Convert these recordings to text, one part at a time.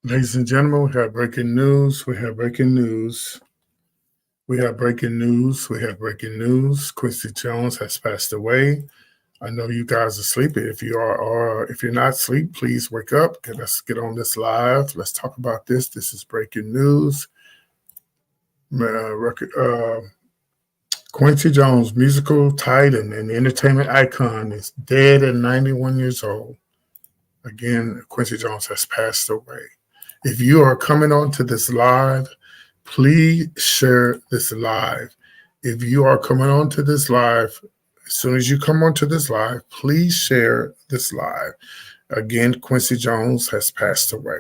Ladies and gentlemen, we have breaking news. We have breaking news. We have breaking news. We have breaking news. Quincy Jones has passed away. I know you guys are sleeping. If you are, or if you're not asleep, please wake up. Let's get on this live. Let's talk about this. This is breaking news. Quincy Jones, musical titan and entertainment icon, is dead at 91 years old. Again, Quincy Jones has passed away. If you are coming on to this live, please share this live. If you are coming on to this live, as soon as you come onto this live, please share this live. Again, Quincy Jones has passed away.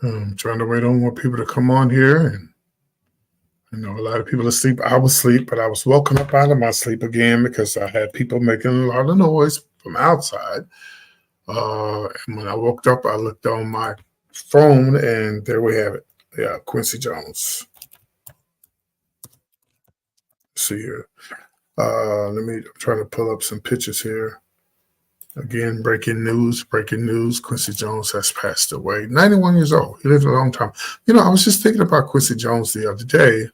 I'm trying to wait on more people to come on here. And I know a lot of people are asleep. I was asleep, but I was woken up out of my sleep again because I had people making a lot of noise from outside. And when I woke up, I looked on my phone, and there we have it. Yeah, Quincy Jones. See here. I'm trying to pull up some pictures here. Again, breaking news, breaking news. Quincy Jones has passed away. 91 years old. He lived a long time. I was just thinking about Quincy Jones the other day.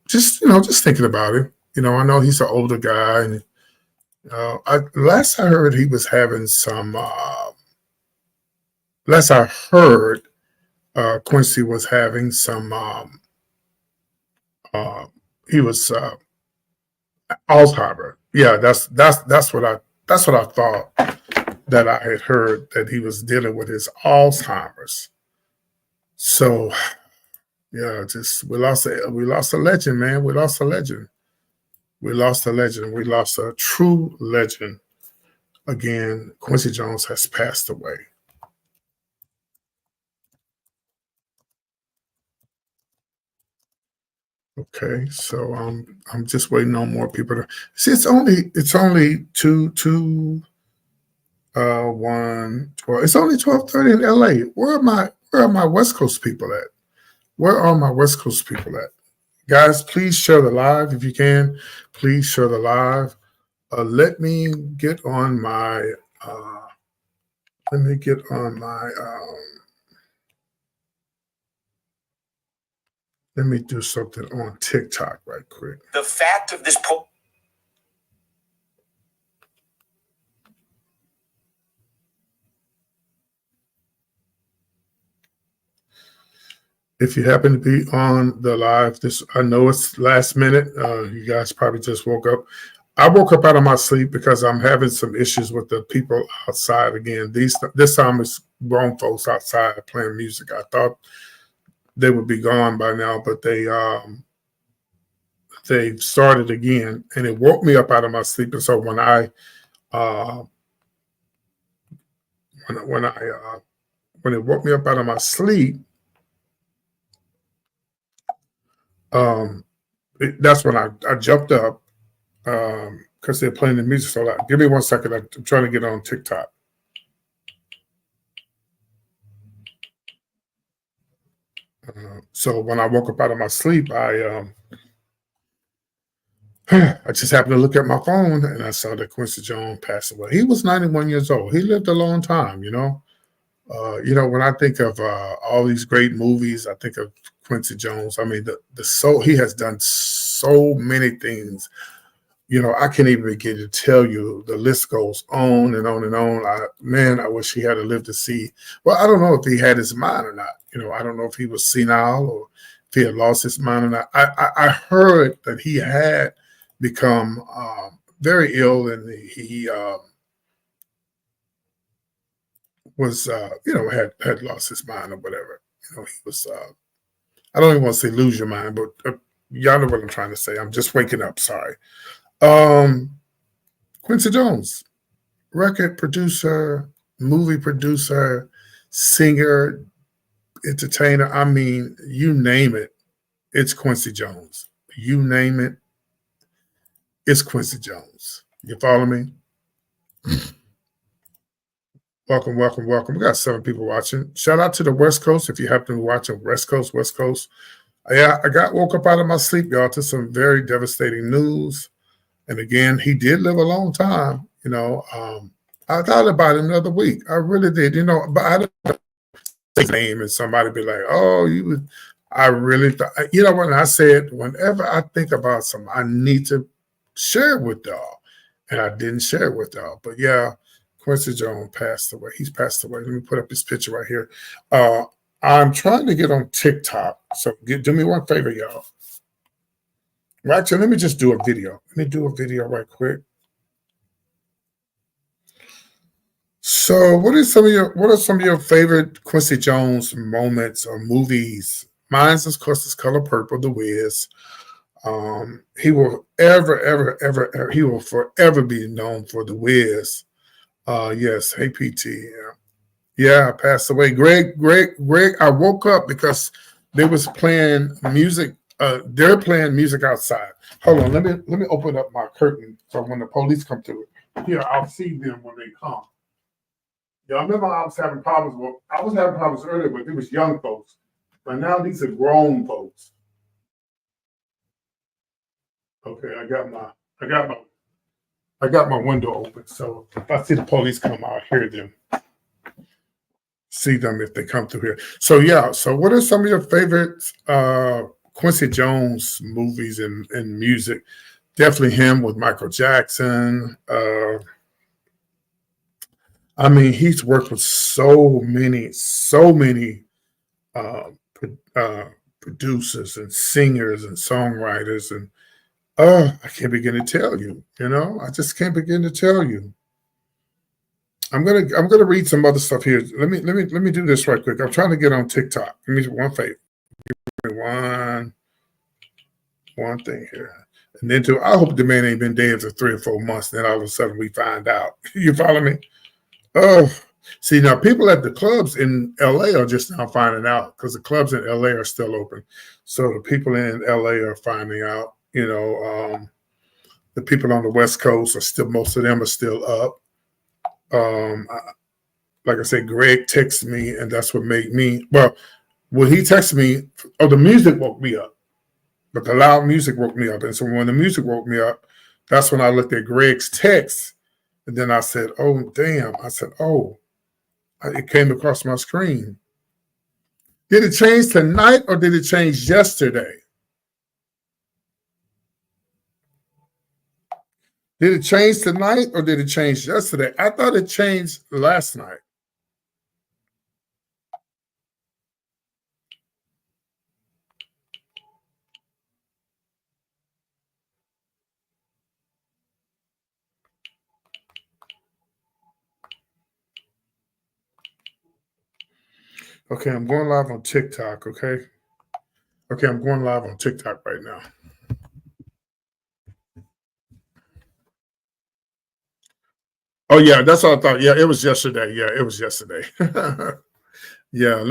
Just thinking about him. I know he's an older guy, and last I heard he was having some. Last I heard, Quincy was having some. He was Alzheimer. Yeah, that's what I thought, that I had heard, that he was dealing with his Alzheimer's. So yeah, just we lost a legend, man. We lost a legend. We lost a legend. We lost a true legend. Again, Quincy Jones has passed away. Okay, so I'm just waiting on more people to see. It's only one 12. It's only 12:30 in LA. Where are my West Coast people at? Where are my West Coast people at? Guys, please share the live if you can. Please share the live. Let me get on my. Let me get on my. Let me do something on TikTok right quick. The fact of this poll. If you happen to be on the live, I know it's last minute. You guys probably just woke up. I woke up out of my sleep because I'm having some issues with the people outside again. This time it's grown folks outside playing music. I thought they would be gone by now, but they started again, and it woke me up out of my sleep. And so when I when it woke me up out of my sleep, that's when I jumped up because they're playing the music so loud. Give me 1 second. I'm trying to get on TikTok. So when I woke up out of my sleep, I just happened to look at my phone, and I saw that Quincy Jones passed away. He was 91 years old. He lived a long time. When I think of all these great movies, I think of Quincy Jones. I mean, he has done so many things. I can't even begin to tell you. The list goes on and on and on. I wish he had lived to see. Well, I don't know if he had his mind or not. I don't know if he was senile or if he had lost his mind or not. I heard that he had become very ill, and he was, had lost his mind or whatever. He was. I don't even want to say lose your mind, but y'all know what I'm trying to say. I'm just waking up. Sorry. Quincy Jones, record producer, movie producer, singer, entertainer. I mean, you name it, it's Quincy Jones. You name it, it's Quincy Jones. You follow me? Welcome, welcome, welcome. We got 7 people watching. Shout out to the West Coast if you happen to be watching West Coast, West Coast. Yeah, I got woke up out of my sleep, y'all, to some very devastating news. And again, he did live a long time. I thought about him the other week. I really did. But I didn't say his name and somebody be like, "Oh, you was." I really thought. When I said, whenever I think about something, I need to share it with y'all, and I didn't share it with y'all. But yeah, Quincy Jones passed away. He's passed away. Let me put up his picture right here. I'm trying to get on TikTok. So do me one favor, y'all. Well, actually, let me just do a video. Let me do a video right quick. So, what are some of your favorite Quincy Jones moments or movies? Mine's, of course, is Color Purple, The Wiz. He will he will forever be known for The Wiz. Yes, hey PT, yeah, passed away. Greg. I woke up because they was playing music. They're playing music outside. Hold on, let me open up my curtain so when the police come through. Here, I'll see them when they come. Y'all remember I was having problems? Well, I was having problems earlier, but it was young folks. But now these are grown folks. Okay, I got my window open, so if I see the police come, I'll hear them. See them if they come through here. So yeah. So what are some of your favorite Quincy Jones movies and music? Definitely him with Michael Jackson. I mean, he's worked with so many producers and singers and songwriters, and I can't begin to tell you. I just can't begin to tell you. I'm gonna read some other stuff here. Let me do this right quick. I'm trying to get on TikTok. Give me one favor. Give me one thing here. And then I hope the man ain't been dead for 3 or 4 months. Then all of a sudden we find out. You follow me? Oh, see, now people at the clubs in LA are just now finding out because the clubs in LA are still open. So the people in LA are finding out. The people on the West Coast are still, most of them are still up. Like I said, Greg texted me, and that's what made me. Well, when he texted me, the music woke me up, but the loud music woke me up. And so when the music woke me up, that's when I looked at Greg's text, and then I said, "Oh, damn!" I said, "Oh." It came across my screen. Did it change tonight or did it change yesterday? Did it change tonight or did it change yesterday? I thought it changed last night. Okay, I'm going live on TikTok, okay? Okay, I'm going live on TikTok right now. Oh, yeah, that's what I thought. Yeah, it was yesterday. Yeah, it was yesterday. Yeah,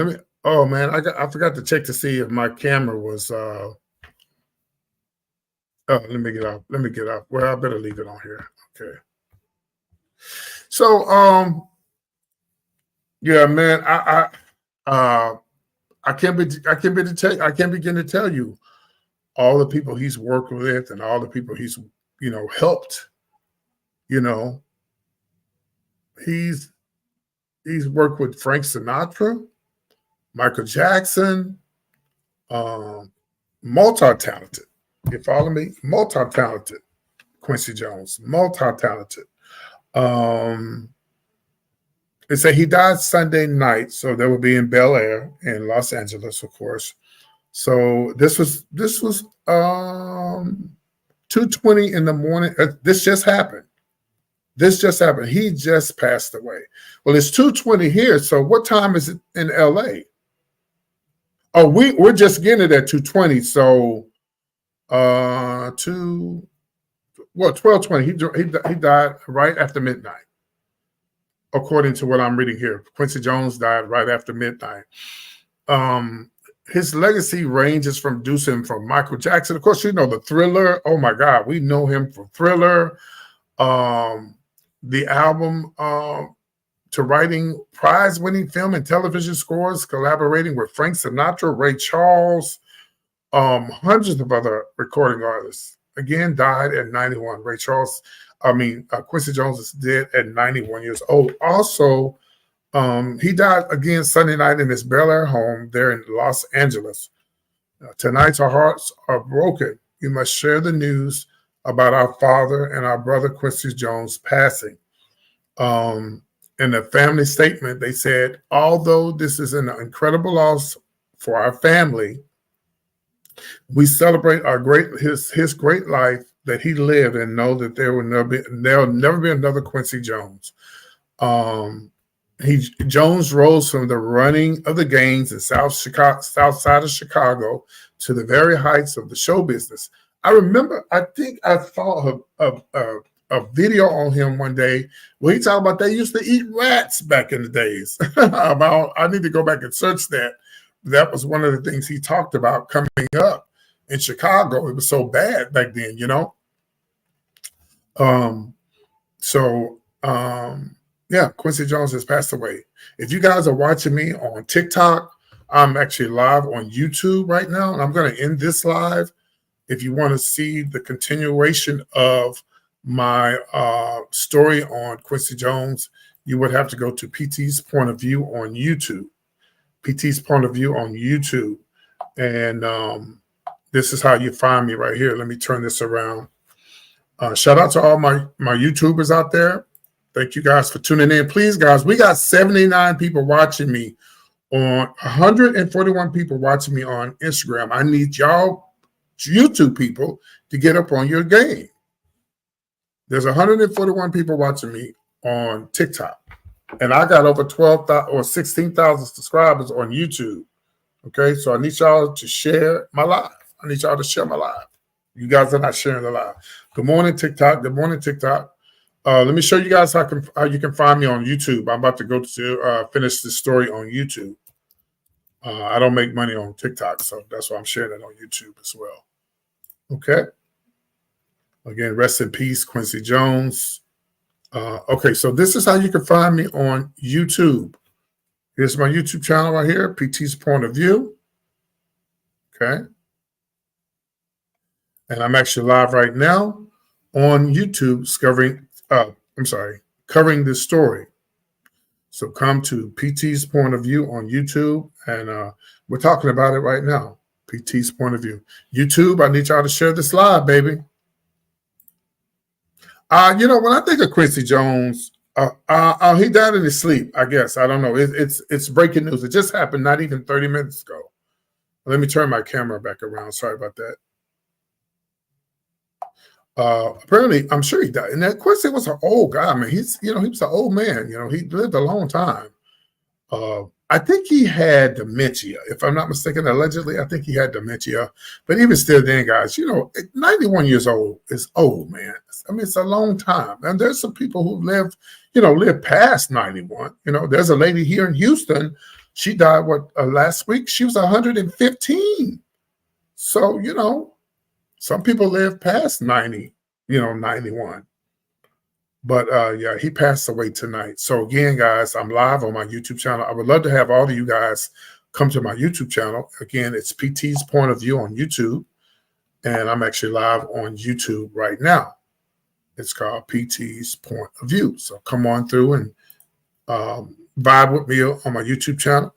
oh man, I forgot to check to see if my camera was let me get off. Let me get off. Well, I better leave it on here. Okay. So yeah, man, I can't begin to tell you all the people he's worked with and all the people he's helped. He's worked with Frank Sinatra, Michael Jackson, multi-talented. You follow me? Multi-talented. Quincy Jones, multi-talented. They say he died Sunday night, so that would be in Bel Air in Los Angeles, of course. So this was 2:20 in the morning. This just happened. He just passed away. Well, it's 2:20 here. So what time is it in LA? Oh, we're just getting it at 2:20. So 12:20. He died right after midnight, according to what I'm reading here. Quincy Jones died right after midnight. Um, his legacy ranges from producing from Michael Jackson. Of course, you know the Thriller. Oh my God, we know him for Thriller. Um, the album to writing prize-winning film and television scores, collaborating with Frank Sinatra, Ray Charles, hundreds of other recording artists. Again, died at 91. Quincy Jones is dead at 91 years old. Also, he died again Sunday night in his Bel Air home there in Los Angeles. Tonight, our hearts are broken. We must share the news about our father and our brother Quincy Jones passing. In the family statement, they said, although this is an incredible loss for our family, we celebrate his great life that he lived and know that there'll never be another Quincy Jones. Um, Jones rose from the running of the gangs in South side of Chicago to the very heights of the show business. I remember, I think I saw a video on him one day where he talked about they used to eat rats back in the days. I need to go back and search that. That was one of the things he talked about coming up in Chicago. It was so bad back then, you know. Um, so yeah, Quincy Jones has passed away. If you guys are watching me on TikTok, I'm actually live on YouTube right now, and I'm going to end this live. If you want to see the continuation of my story on Quincy Jones, you would have to go to PT's Point of View on YouTube. PT's Point of View on YouTube. And this is how you find me right here. Let me turn this around. Shout out to all my YouTubers out there. Thank you guys for tuning in. Please, guys, we got 79 people watching me on 141 people watching me on Instagram. I need y'all YouTube people to get up on your game. There's 141 people watching me on TikTok, and I got over 12,000 or 16,000 subscribers on YouTube. Okay, so I need y'all to share my live. I need y'all to share my live. You guys are not sharing the live. Good morning, TikTok. Good morning, TikTok. Let me show you guys how you can find me on YouTube. I'm about to go to finish this story on YouTube. I don't make money on TikTok, so that's why I'm sharing it on YouTube as well. Okay. Again, rest in peace, Quincy Jones. Okay, so this is how you can find me on YouTube. Here's my YouTube channel right here, PT's Point of View. Okay. And I'm actually live right now on YouTube covering this story. So come to PT's Point of View on YouTube, and we're talking about it right now. PT's Point of View. YouTube, I need y'all to share this live, baby. You know, when I think of Quincy Jones, he died in his sleep, I guess. I don't know. It's breaking news. It just happened not even 30 minutes ago. Let me turn my camera back around. Sorry about that. Apparently, I'm sure he died. And that Quincy was an old guy. I mean, he was an old man. You know, he lived a long time. I think he had dementia, if I'm not mistaken. Allegedly, I think he had dementia. But even still, then, guys, you know, 91 years old is old, man. I mean, it's a long time. And there's some people who live past 91. You know, there's a lady here in Houston. She died last week. She was 115. So, you know, some people live past 90, 91. But yeah, he passed away tonight. So again, guys, I'm live on my YouTube channel. I would love to have all of you guys come to my YouTube channel. Again, it's PT's Point of View on YouTube. And I'm actually live on YouTube right now. It's called PT's Point of View. So come on through and vibe with me on my YouTube channel.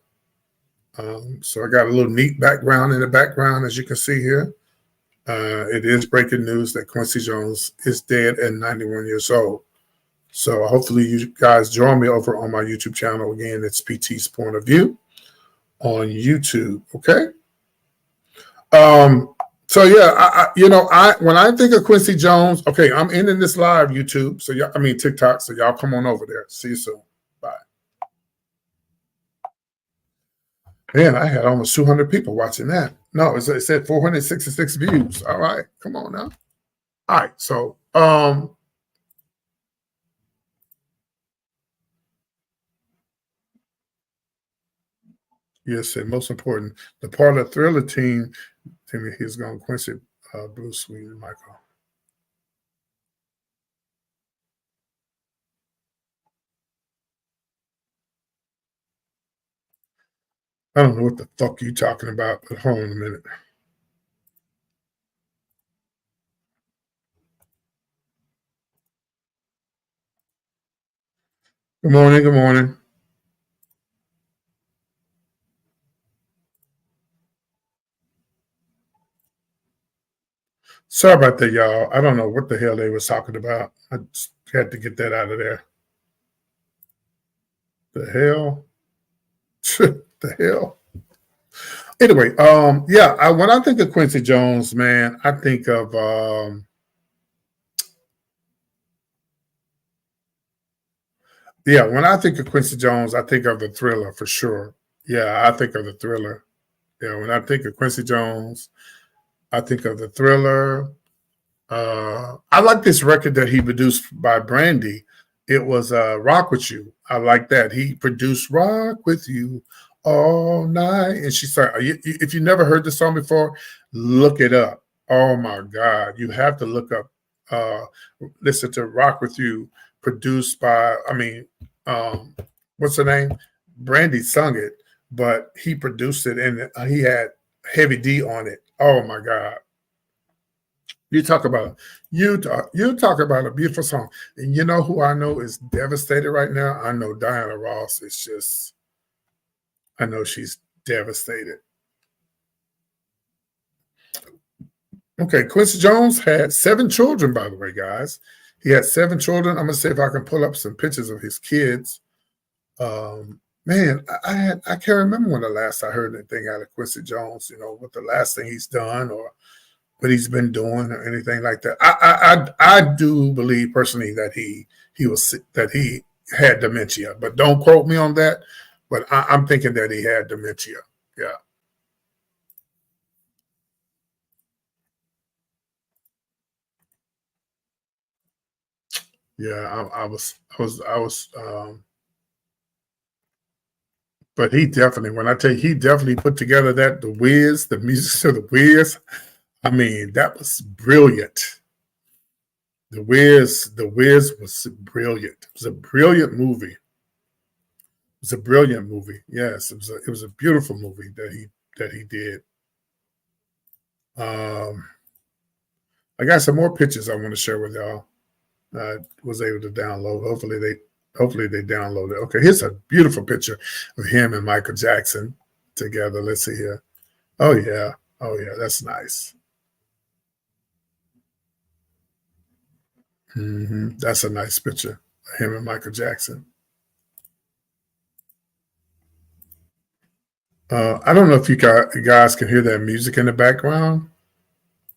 So I got a little neat background in the background, as you can see here. It is breaking news that Quincy Jones is dead at 91 years old. So hopefully you guys join me over on my YouTube channel. Again, it's PT's Point of View on YouTube. Okay. So yeah, when I think of Quincy Jones, okay, I'm ending this live YouTube. So TikTok. So y'all come on over there. See you soon. Bye. Man, I had almost 200 people watching that. No, it said 466 views. All right, come on now. All right, so Yes, and most important, the part of the Thriller team. Timmy, he's going Quincy, Bruce, Sweet, and Michael. I don't know what the fuck you talking about, but hold on a minute. Good morning. Good morning. Sorry about that, y'all. I don't know what the hell they was talking about. I just had to get that out of there. The hell? The hell? Anyway, yeah. When I think of Quincy Jones, man, I think of yeah. When I think of Quincy Jones, I think of the Thriller for sure. Yeah, I think of the Thriller. Yeah, when I think of Quincy Jones, I think of the Thriller. I like this record that he produced by Brandy. It was "Rock with You." I like that he produced "Rock with You" all night, and she said, "If you never heard the song before, look it up." Oh my God, you have to look up, uh, listen to "Rock with You," produced by. I mean, um, what's her name? Brandy sung it, but he produced it, and he had Heavy D on it. Oh my God, you talk about a beautiful song. And you know who I know is devastated right now? I know Diana Ross is just I know she's devastated. Okay, Quincy Jones had 7 children, by the way, guys. He had 7 children. I'm gonna see if I can pull up some pictures of his kids. Man, I can't remember when the last I heard anything out of Quincy Jones, what the last thing he's done or what he's been doing or anything like that. I do believe personally that he had dementia, but don't quote me on that. But I'm thinking that he had dementia. Yeah, yeah. But he definitely, when I tell you, he definitely put together the music of the Wiz. I mean, that was brilliant. The Wiz was brilliant. It was a brilliant movie. It was a brilliant movie. Yes, it was a beautiful movie that he did. Um, I got some more pictures I want to share with y'all. I was able to download. Hopefully they download it. Okay, here's a beautiful picture of him and Michael Jackson together. Let's see here. Oh yeah, oh yeah, that's nice. That's a nice picture of him and Michael Jackson. I don't know if you guys can hear that music in the background.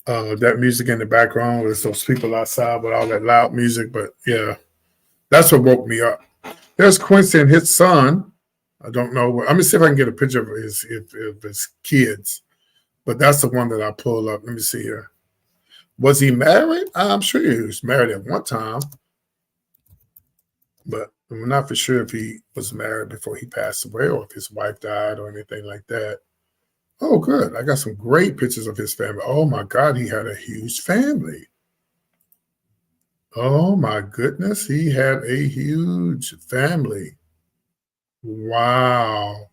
That music in the background with those people outside with all that loud music. But yeah, that's what woke me up. There's Quincy and his son. I don't know. Let me see if I can get a picture of his kids. But that's the one that I pulled up. Let me see here. Was he married? I'm sure he was married at one time, but I'm not for sure if he was married before he passed away or if his wife died or anything like that. Oh, good. I got some great pictures of his family. Oh my God, he had a huge family. Oh my goodness, he had a huge family. Wow.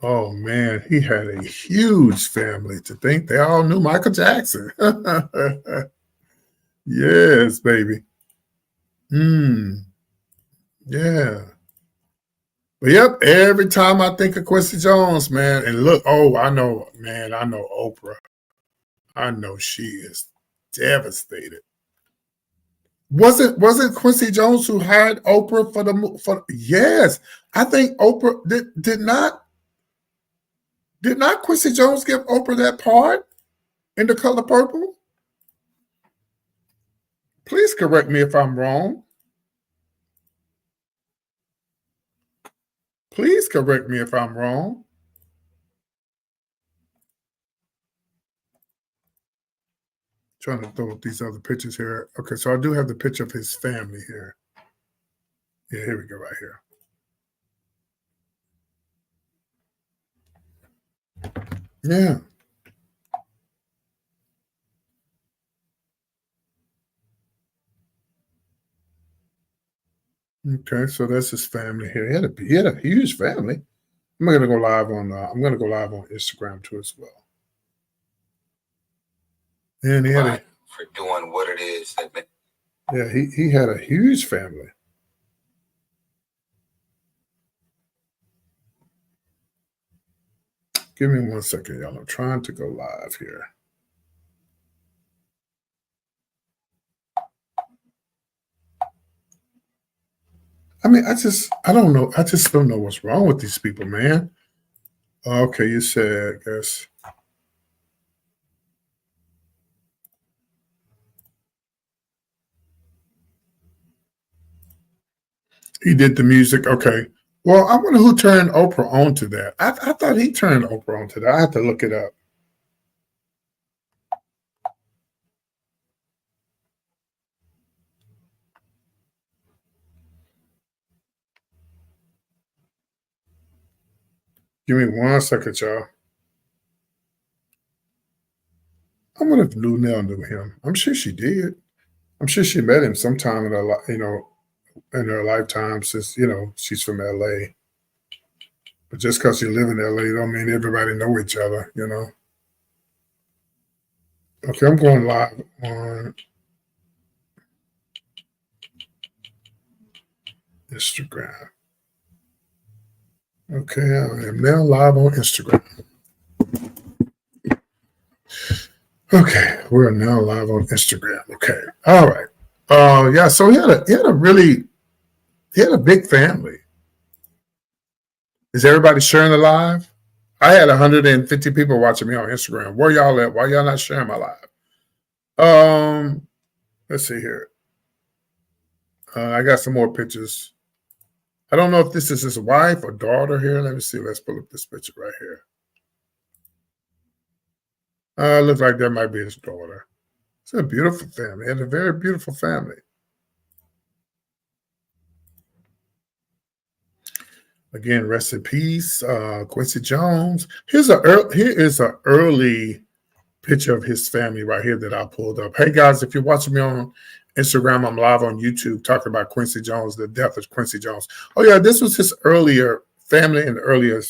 Oh man, he had a huge family. To think they all knew Michael Jackson. Yes, baby. Mm, yeah. But yep, every time I think of Quincy Jones, man, and look, oh, I know, man, I know Oprah. I know she is devastated. Was it Quincy Jones who hired Oprah for yes. I think Oprah did not Quincy Jones give Oprah that part in The Color Purple? Please correct me if I'm wrong. Please correct me if I'm wrong. Trying to throw up these other pictures here. Okay, so I do have the picture of his family here. Yeah, here we go, right here. Yeah. Okay, so that's his family here. He had a huge family. I'm gonna go live on. I'm gonna go live on Instagram too as well. And he had a for doing what it is. Yeah, he had a huge family. Give me 1 second, y'all. I'm trying to go live here. I mean, I don't know. I just don't know what's wrong with these people, man. Okay, you said, I guess. He did the music. Okay. Well, I wonder who turned Oprah on to that. I thought he turned Oprah on to that. I have to look it up. Give me 1 second, y'all. I wonder if Lunel knew him. I'm sure she did. I'm sure she met him sometime in her, in her lifetime, since she's from LA. But just because you live in LA, don't mean everybody know each other. Okay, I'm going live on Instagram. Okay, I am now live on Instagram. Okay, we're now live on Instagram. Okay, all right. Yeah. So he had a big family. Is everybody sharing the live? I had 150 people watching me on Instagram. Where y'all at? Why y'all not sharing my live? Let's see here. I got some more pictures. I don't know if this is his wife or daughter here. Let me see. Let's pull up this picture right here. Looks like that might be his daughter. It's a beautiful family. And a very beautiful family. Again, rest in peace, Quincy Jones. Here is an early picture of his family right here that I pulled up. Hey guys, if you're watching me on Instagram, I'm live on YouTube talking about Quincy Jones, the death of Quincy Jones. Oh yeah, this was his earlier family and earlier.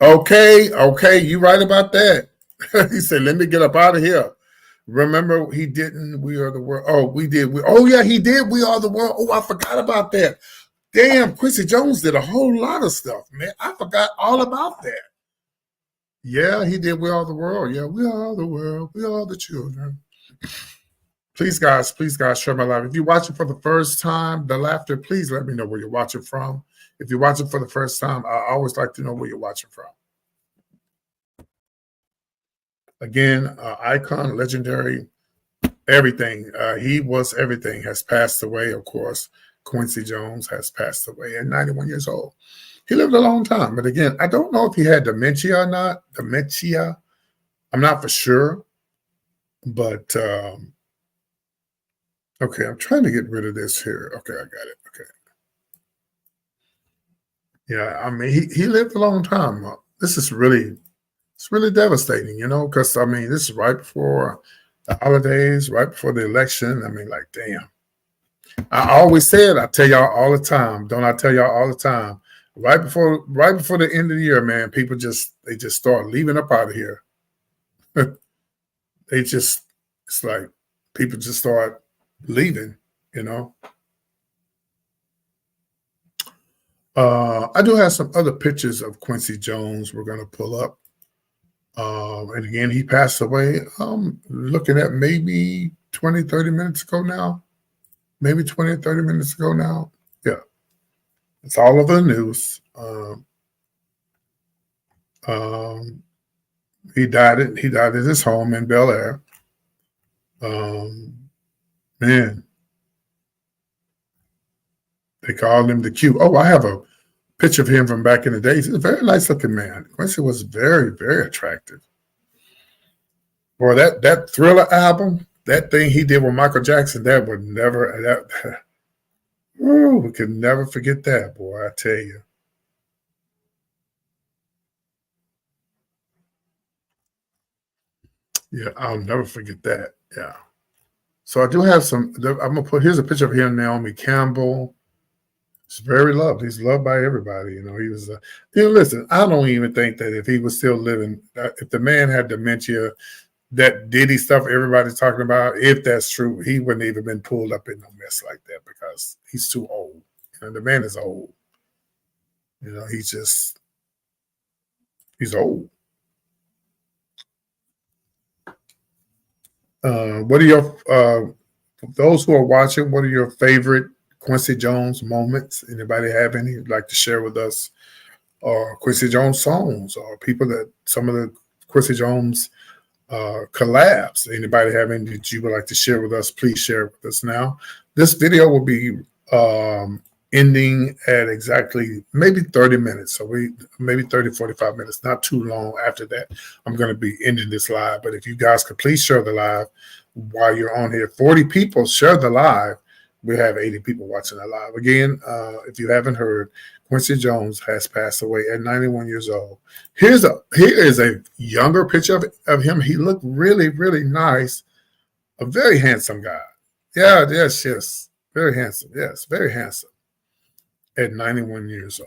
Okay, you right about that. He said, "Let me get up out of here." Remember, he didn't. We are the world. Oh, we did. Oh yeah, he did. We are the world. Oh, I forgot about that. Damn, Quincy Jones did a whole lot of stuff, man. I forgot all about that. Yeah, he did. We Are the World. Yeah, we are the world. We are the children. Please, guys, share my live. If you're watching for the first time, the laughter, please let me know where you're watching from. If you're watching for the first time, I always like to know where you're watching from. Again, icon, legendary, everything. He was everything, has passed away, of course. Quincy Jones has passed away at 91 years old. He lived a long time. But again, I don't know if he had dementia or not. Dementia. I'm not for sure. But okay, I'm trying to get rid of this here. Okay, I got it. Okay. Yeah, I mean, he lived a long time. This is it's really devastating, because I mean, this is right before the holidays, right before the election. I mean, like, damn. I always said, I tell y'all all the time, don't I tell y'all all the time, right before the end of the year, man, people they just start leaving up out of here. It's like people just start leaving, you know. I do have some other pictures of Quincy Jones we're going to pull up. And again, he passed away, looking at maybe 20, 30 minutes ago now. Maybe 20 or 30 minutes ago now. Yeah. It's all over the news. He died at his home in Bel Air. Man, they called him the Q. Oh, I have a picture of him from back in the days. He's a very nice looking man. Quincy was very, very attractive. Boy, that Thriller album, that thing he did with Michael Jackson, that would never we could never forget that, boy, I tell you. Yeah, I'll never forget that. Yeah. So I do have some. I'm gonna put. Here's a picture of him, Naomi Campbell. He's very loved. He's loved by everybody. You know, he was. Listen. I don't even think that if he was still living, if the man had dementia, that Diddy stuff everybody's talking about, if that's true, he wouldn't even been pulled up in no mess like that because he's too old. The man is old. He's old. What are your those who are watching? What are your favorite Quincy Jones moments? Anybody have any you'd like to share with us? Or Quincy Jones songs, or people that some of the Quincy Jones collabs. Anybody have any that you would like to share with us? Please share with us now. This video will be ending at exactly maybe 30 minutes. So maybe 30, 45 minutes, not too long after that. I'm going to be ending this live. But if you guys could please share the live while you're on here. 40 people share the live. We have 80 people watching the live. Again, if you haven't heard, Quincy Jones has passed away at 91 years old. Here is a younger picture of him. He looked really, really nice. A very handsome guy. Yeah, yes. Very handsome. Yes, very handsome at 91 years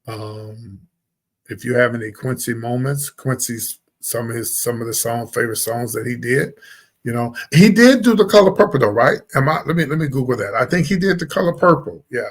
old. If you have any Quincy moments, Quincy's some of the favorite songs that he did. He did do The Color Purple though, right? Let me Google that. I think he did The Color Purple. Yeah.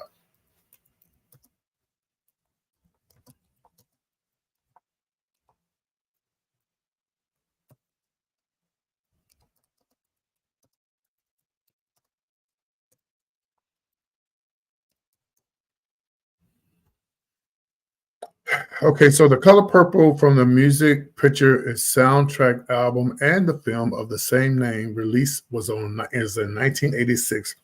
Okay, so The Color Purple from the music picture is soundtrack album and the film of the same name release is in 1986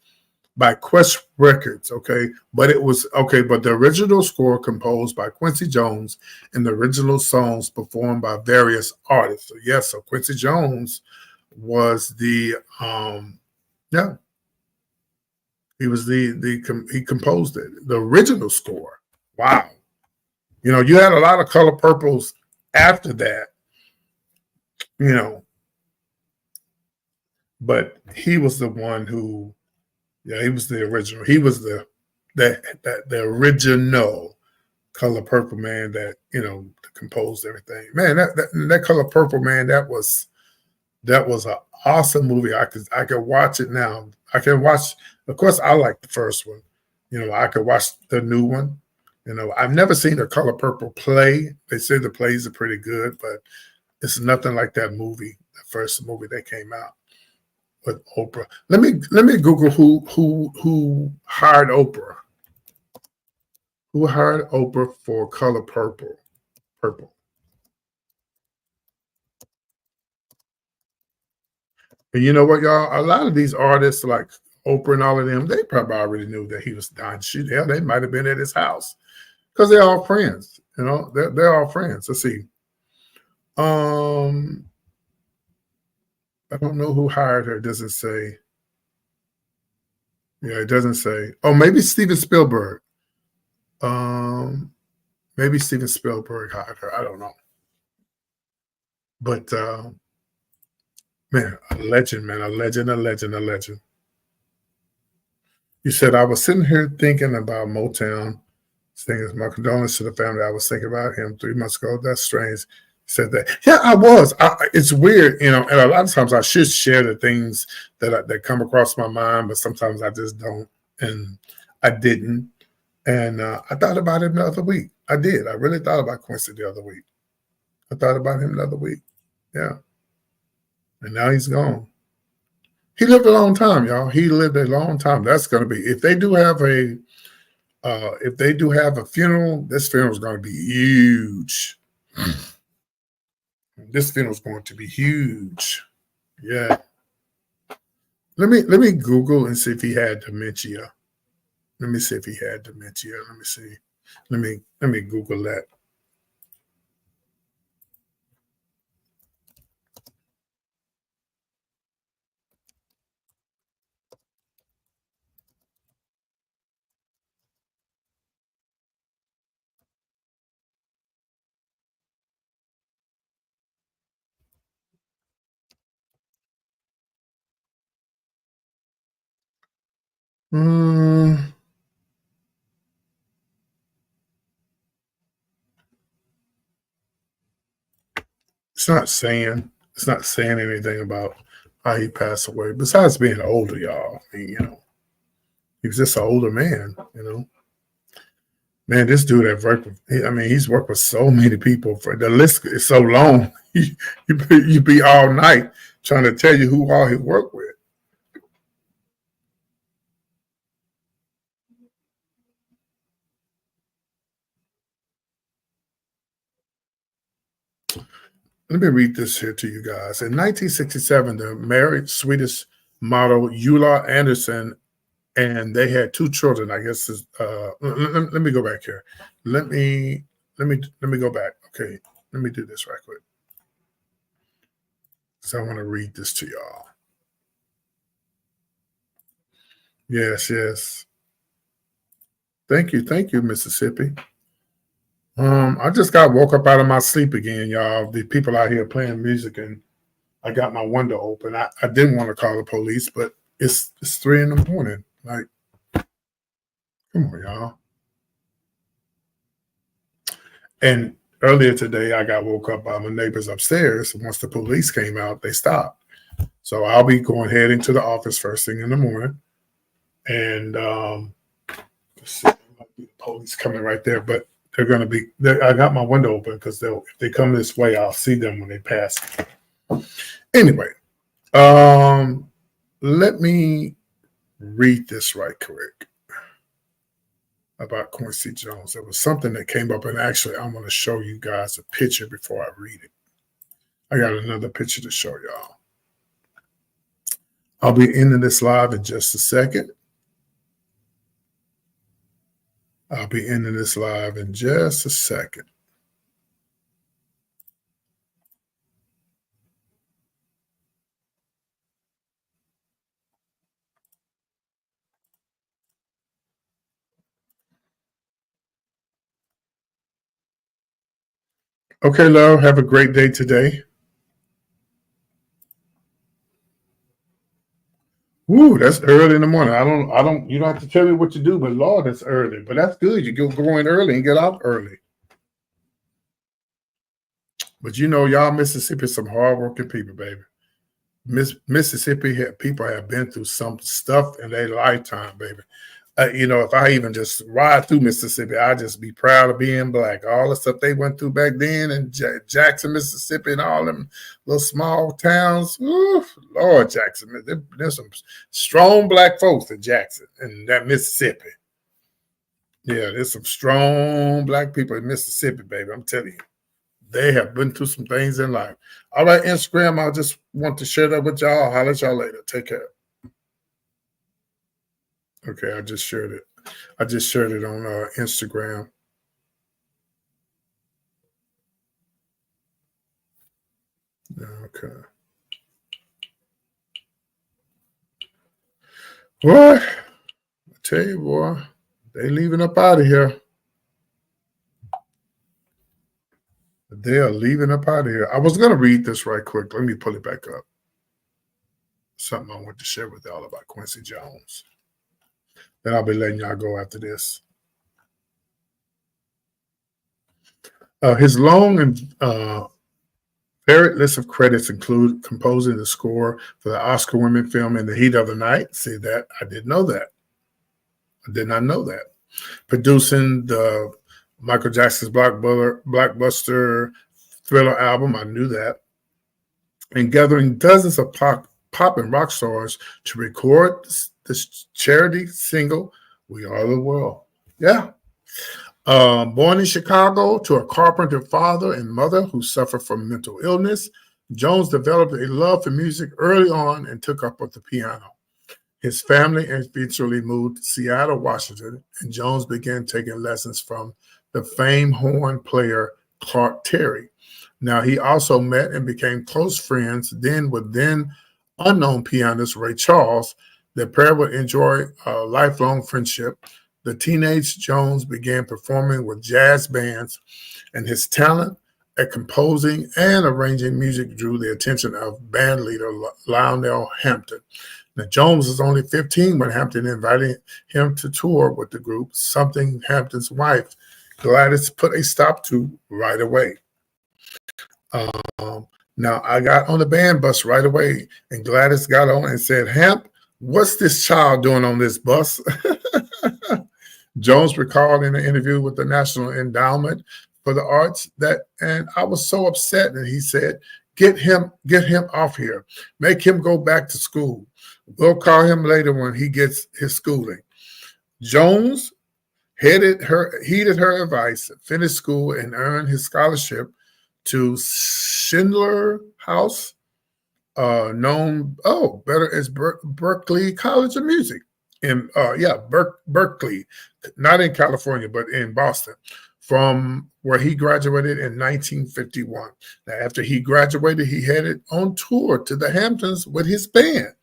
by Quest Records. Okay, but the original score composed by Quincy Jones and the original songs performed by various artists. So yes, so Quincy Jones was the yeah, he composed it, the original score. Wow. You had a lot of Color Purples after that, you know, but he was the one who, yeah, he was the original. He was the original Color Purple man that composed everything. Man, that Color Purple man, that was an awesome movie. I could watch it now. I can watch. Of course, I like the first one. I could watch the new one. I've never seen a Color Purple play. They say the plays are pretty good, but it's nothing like that movie, the first movie that came out with Oprah. Let me Google who hired Oprah. Who hired Oprah for Color Purple? Purple. And you know what, y'all? A lot of these artists, like Oprah and all of them, they probably already knew that he was dying. Shoot, hell, they might have been at his house because they're all friends. They're all friends. Let's see. Um, I don't know who hired her. It doesn't say. Yeah, it doesn't say. Oh, maybe Steven Spielberg. Um, Maybe Steven Spielberg hired her. I don't know. But man, a legend, man, a legend, a legend, a legend. You said I was sitting here thinking about Motown. Saying my condolences to the family. I was thinking about him 3 months ago. That's strange. He said that. Yeah, I was. It's weird, and a lot of times I should share the things that come across my mind, but sometimes I just don't, and I didn't. And I thought about him the other week. I did. I really thought about Quincy the other week. I thought about him the other week. Yeah, and now he's gone. He lived a long time, y'all. He lived a long time. That's going to be if they do have a funeral, this funeral is going to be huge. This funeral is going to be huge. Yeah. Let me Google and see if he had dementia. Let me see if he had dementia. Let me see. Let me Google that. Mm, it's not saying anything about how he passed away. Besides being older, y'all. I mean, he was just an older man. Man, this dude have worked with, I mean, he's worked with so many people. For the list is so long. You be all night trying to tell you who all he worked with. Let me read this here to you guys. In 1967, the married Swedish model Ulla Anderson, and they had two children. I guess let me go back here. Let me let me go back. Okay, let me do this right quick because I want to read this to y'all. Yes, yes. Thank you, Mississippi. I just got woke up out of my sleep again, y'all. The people out here playing music, and I got my window open. I didn't want to call the police, but it's 3 in the morning. Like, come on, y'all. And earlier today, I got woke up by my neighbors upstairs. Once the police came out, they stopped. So I'll be going heading to the office first thing in the morning, and let's see, there might be the police coming right there, but they're going to be. I got my window open because if they come this way, I'll see them when they pass. Anyway, let me read this right quick about Quincy Jones. There was something that came up, and actually, I want to show you guys a picture before I read it. I got another picture to show y'all. I'll be ending this live in just a second. I'll be ending this live in just a second. Okay, love. Have a great day today. Woo, that's early in the morning. You don't have to tell me what to do, but Lord, that's early. But that's good. You go in early and get out early. But y'all Mississippi, some hardworking people, baby. Mississippi people have been through some stuff in their lifetime, baby. If I even just ride through Mississippi, I just be proud of being black. All the stuff they went through back then in Jackson, Mississippi, and all them little small towns. Ooh, Lord, Jackson, there's some strong black folks in Jackson and that Mississippi. Yeah, there's some strong black people in Mississippi, baby. I'm telling you, they have been through some things in life. All right, Instagram, I just want to share that with y'all. I'll holler at y'all later. Take care. Okay, I just shared it. I just shared it on Instagram. Okay. Boy, I tell you, boy, they leaving up out of here. They are leaving up out of here. I was gonna read this right quick. Let me pull it back up. Something I want to share with y'all about Quincy Jones. Then I'll be letting y'all go after this. His long and varied list of credits include composing the score for the Oscar-winning film In the Heat of the Night. See that? I didn't know that. I did not know that. Producing the Michael Jackson's blockbuster Thriller album. I knew that. And gathering dozens of pop and rock stars to record this charity single, We Are the World. Yeah. Born in Chicago to a carpenter father and mother who suffered from mental illness, Jones developed a love for music early on and took up with the piano. His family eventually moved to Seattle, Washington, and Jones began taking lessons from the famed horn player Clark Terry. Now, he also met and became close friends then with then unknown pianist Ray Charles. The pair would enjoy a lifelong friendship. The teenage Jones began performing with jazz bands, and his talent at composing and arranging music drew the attention of band leader Lionel Hampton. Now, Jones was only 15 when Hampton invited him to tour with the group, something Hampton's wife, Gladys, put a stop to right away. Now, I got on the band bus right away, and Gladys got on and said, "Hamp, what's this child doing on this bus?" Jones recalled in an interview with the National Endowment for the Arts and I was so upset, and he said, get him off here. Make him go back to school. We'll call him later when he gets his schooling." Jones heeded her advice, finished school, and earned his scholarship to Schindler House, known better as Berklee College of Music in Berkeley, not in California but in Boston, from where he graduated in 1951. Now, after he graduated, he headed on tour to the Hamptons with his band.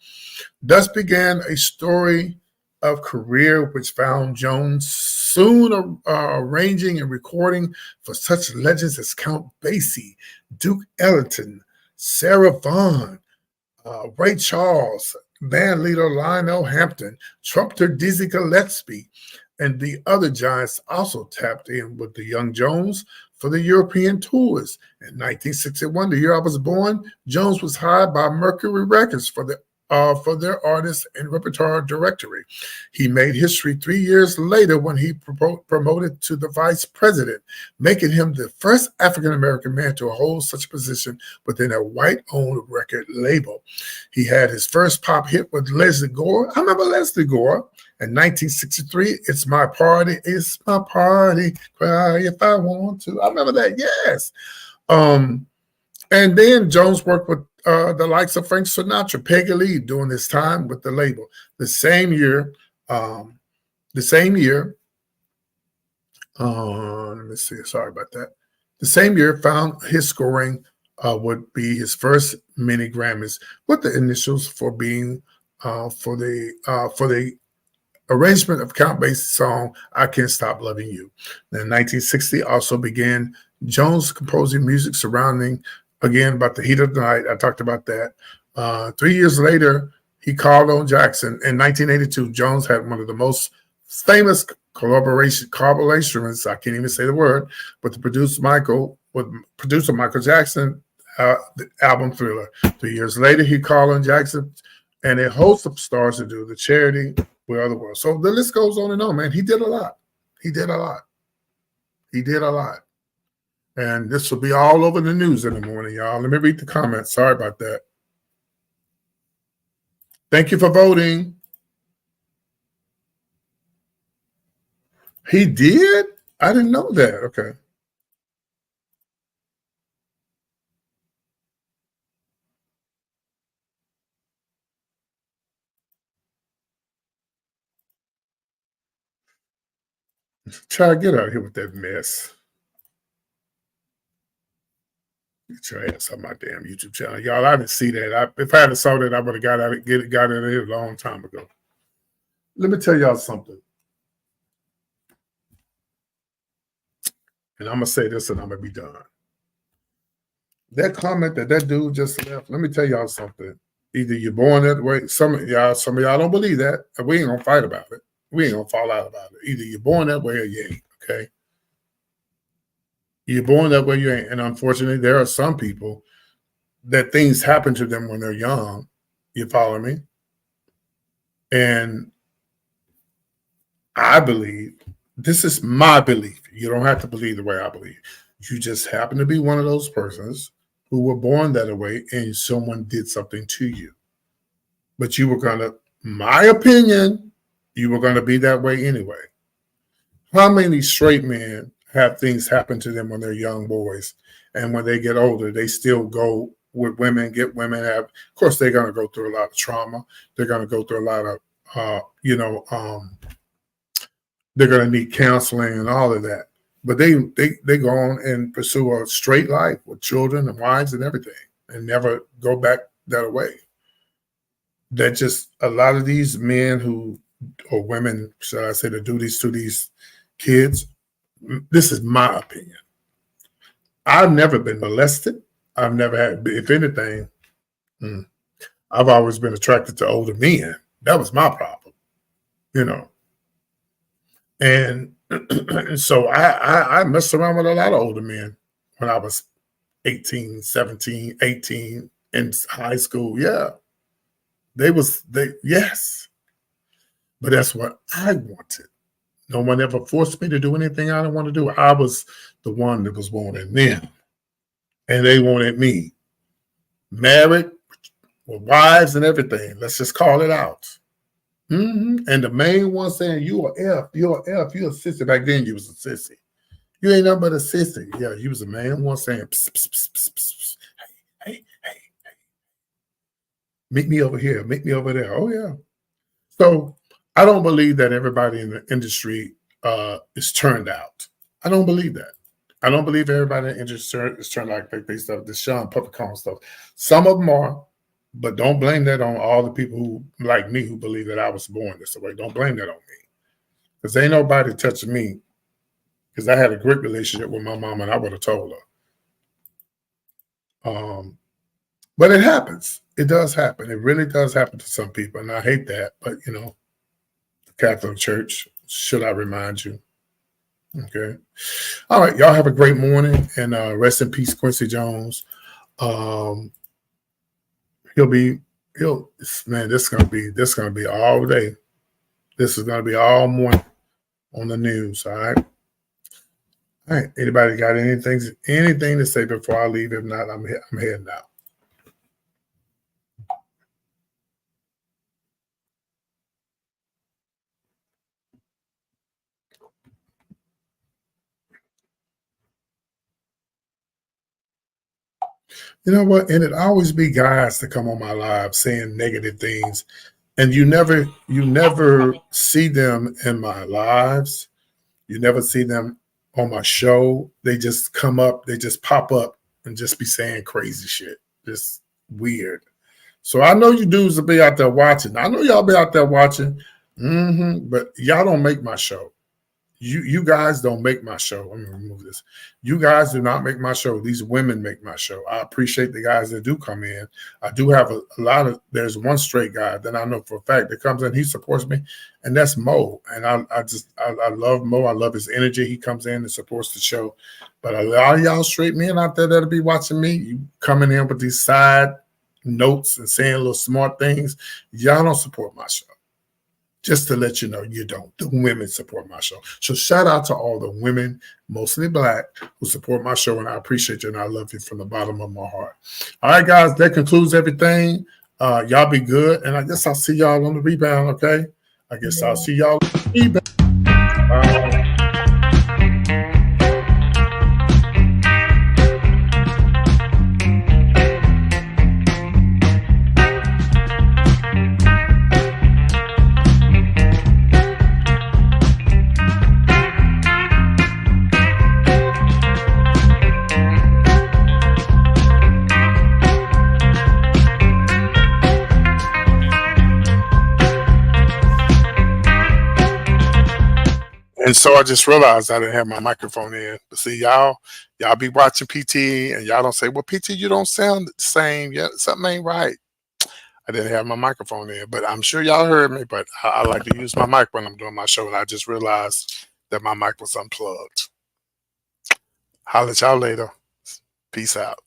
Thus began a story of career which found Jones soon arranging and recording for such legends as Count Basie, Duke Ellington, Sarah Vaughan, Ray Charles, band leader Lionel Hampton, trumpeter Dizzy Gillespie, and the other giants also tapped in with the young Jones for the European tours. In 1961, the year I was born, Jones was hired by Mercury Records for their artist and repertoire directory. He made history 3 years later when he promoted to the vice president, making him the first African-American man to hold such a position within a white-owned record label. He had his first pop hit with Leslie Gore. I remember Leslie Gore. In 1963, It's My Party, cry if I want to. I remember that, yes. And then Jones worked with the likes of Frank Sinatra, Peggy Lee during this time with the label. The same year, let me see, sorry about that. The same year found his scoring would be his first mini Grammys with the initials for being for the arrangement of Count Basie's song, I Can't Stop Loving You. In 1960 also began Jones composing music surrounding, again, about the heat of the night. I talked about that. 3 years later, he called on Jackson. In 1982, Jones had one of the most famous collaborations, I can't even say the word, with producer Michael Jackson, the album Thriller. 3 years later, he called on Jackson and a host of stars to do the Charity, We Are the World. So the list goes on and on, man. He did a lot. And this will be all over the news in the morning, y'all. Let me read the comments. Sorry about that. Thank you for voting. He did? I didn't know that. Okay. Try to get out of here with that mess. Get your ass on my damn YouTube channel. Y'all, I didn't see that. If I had saw that, I would have got out of here a long time ago. Let me tell y'all something. And I'm going to say this and I'm going to be done. That comment that dude just left, let me tell y'all something. Either you're born that way. Some of y'all don't believe that. And we ain't going to fight about it. We ain't going to fall out about it. Either you're born that way or you ain't, okay? You're born that way, you ain't. And unfortunately, there are some people that things happen to them when they're young. You follow me? And I believe, this is my belief. You don't have to believe the way I believe. You just happen to be one of those persons who were born that way and someone did something to you. But you were going to, my opinion, you were going to be that way anyway. How many straight men have things happen to them when they're young boys, and when they get older, they still go with women, get women? Of course, they're going to go through a lot of trauma. They're going to go through a lot of, they're going to need counseling and all of that. But they go on and pursue a straight life with children and wives and everything, and never go back that way. That just a lot of these men or women, should I say, that do these to these kids. This is my opinion. I've never been molested. I've never had, if anything, mm, I've always been attracted to older men. That was my problem, you know. And so I messed around with a lot of older men when I was 18, 17, 18 in high school. Yeah. Yes. But that's what I wanted. No one ever forced me to do anything I didn't want to do. I was the one that was wanting them, and they wanted me. Married with wives and everything. Let's just call it out. And the main one saying, you a F, you're a sissy. Back then, you was a sissy. You ain't nothing but a sissy. Yeah, you was the main one saying, pss, pss, pss, pss, pss. Hey. Meet me over here. Meet me over there. Oh, yeah. So I don't believe that everybody in the industry is turned out. I don't believe that. I don't believe everybody in the industry is turned out like they stuff, the Sean Puffy stuff. Some of them are, but don't blame that on all the people who, like me, who believe that I was born this way. Don't blame that on me. Because ain't nobody touching me. Because I had a great relationship with my mom and I would have told her. But it happens. It does happen. It really does happen to some people. And I hate that. But, you know, the Catholic Church, should I remind you? Okay. All right. Y'all have a great morning. And rest in peace, Quincy Jones. Man, this is gonna be all day. This is gonna be all morning on the news. All right. All right. Anybody got anything to say before I leave? If not, I'm heading out. You know what? And it always be guys that come on my live saying negative things, and you never see them in my lives. You never see them on my show. They just come up, they just pop up and just be saying crazy shit. Just weird. So I know you dudes will be out there watching. I know y'all be out there watching, but y'all don't make my show. You guys don't make my show. Let me remove this. You guys do not make my show. These women make my show. I appreciate the guys that do come in. I do have a lot of, there's one straight guy that I know for a fact that comes in, he supports me, and that's Mo. And I love Mo. I love his energy. He comes in and supports the show. But a lot of y'all straight men out there that'll be watching me, you coming in with these side notes and saying little smart things, y'all don't support my show. Just to let you know, you don't. The women support my show. So shout out to all the women, mostly Black, who support my show, and I appreciate you, and I love you from the bottom of my heart. All right, guys, that concludes everything. Y'all be good, and I guess I'll see y'all on the rebound, okay? I guess I'll see y'all on the rebound. Bye. And so I just realized I didn't have my microphone in. But see, y'all be watching PT and y'all don't say, well, PT, you don't sound the same. Yeah, something ain't right. I didn't have my microphone in, but I'm sure y'all heard me, but I like to use my mic when I'm doing my show, and I just realized that my mic was unplugged. Holler at y'all later. Peace out.